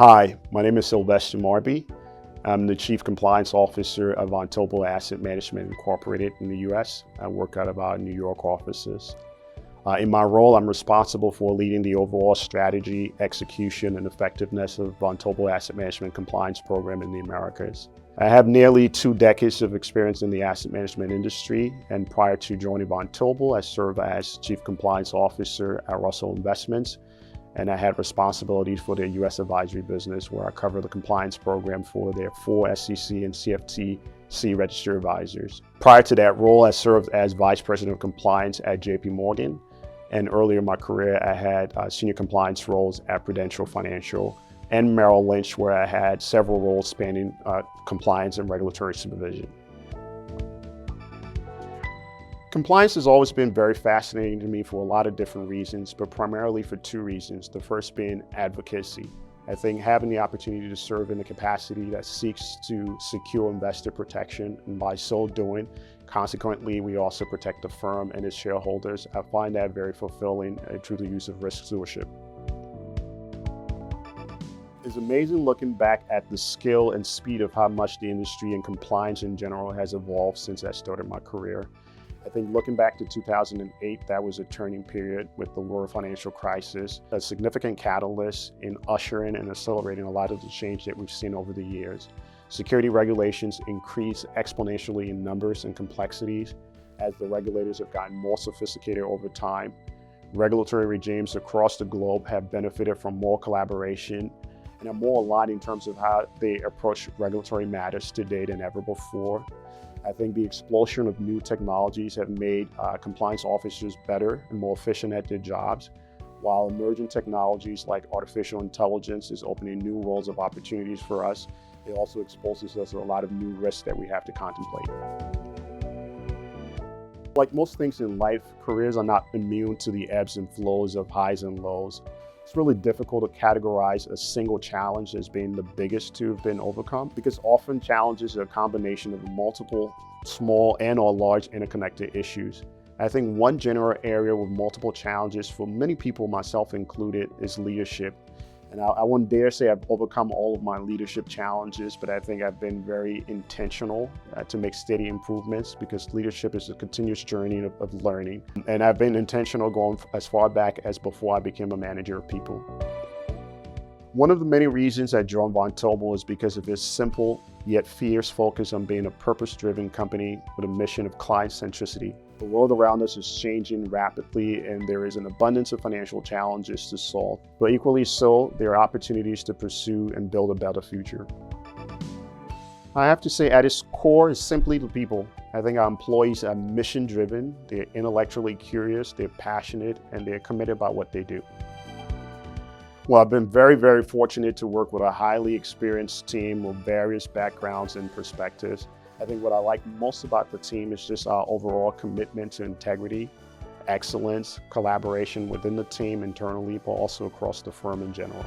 Hi, my name is Sylvester Marbey. I'm the Chief Compliance Officer of Vontobel Asset Management Incorporated in the U.S. I work out of our New York offices. In my role, I'm responsible for leading the overall strategy, execution, and effectiveness of Vontobel Asset Management Compliance Program in the Americas. I have nearly 2 decades of experience in the asset management industry, and prior to joining Vontobel, I served as Chief Compliance Officer at Russell Investments, and I had responsibilities for their U.S. advisory business, where I cover the compliance program for their 4 SEC and CFTC registered advisors. Prior to that role, I served as Vice President of Compliance at JP Morgan, and earlier in my career, I had senior compliance roles at Prudential Financial and Merrill Lynch, where I had several roles spanning compliance and regulatory supervision. Compliance has always been very fascinating to me for a lot of different reasons, but primarily for 2 reasons. The first being advocacy. I think having the opportunity to serve in a capacity that seeks to secure investor protection, and by so doing, consequently, we also protect the firm and its shareholders. I find that very fulfilling through the use of risk stewardship. It's amazing looking back at the skill and speed of how much the industry and compliance in general has evolved since I started my career. I think looking back to 2008, that was a turning period with the world financial crisis, a significant catalyst in ushering and accelerating a lot of the change that we've seen over the years. Security regulations increased exponentially in numbers and complexities as the regulators have gotten more sophisticated over time. Regulatory regimes across the globe have benefited from more collaboration and are more aligned in terms of how they approach regulatory matters today than ever before. I think the explosion of new technologies have made compliance officers better and more efficient at their jobs, while emerging technologies like artificial intelligence is opening new worlds of opportunities for us. It also exposes us to a lot of new risks that we have to contemplate. Like most things in life, careers are not immune to the ebbs and flows of highs and lows. It's really difficult to categorize a single challenge as being the biggest to have been overcome, because often challenges are a combination of multiple small and or large interconnected issues. I think one general area with multiple challenges for many people, myself included, is leadership. And I wouldn't dare say I've overcome all of my leadership challenges, but I think I've been very intentional to make steady improvements, because leadership is a continuous journey of learning. And I've been intentional going as far back as before I became a manager of people. One of the many reasons I joined Vontobel is because of its simple yet fierce focus on being a purpose-driven company with a mission of client centricity. The world around us is changing rapidly, and there is an abundance of financial challenges to solve. But equally so, there are opportunities to pursue and build a better future. I have to say, at its core is simply the people. I think our employees are mission-driven, they're intellectually curious, they're passionate, and they're committed about what they do. Well, I've been very, very fortunate to work with a highly experienced team with various backgrounds and perspectives. I think what I like most about the team is just our overall commitment to integrity, excellence, collaboration within the team internally, but also across the firm in general.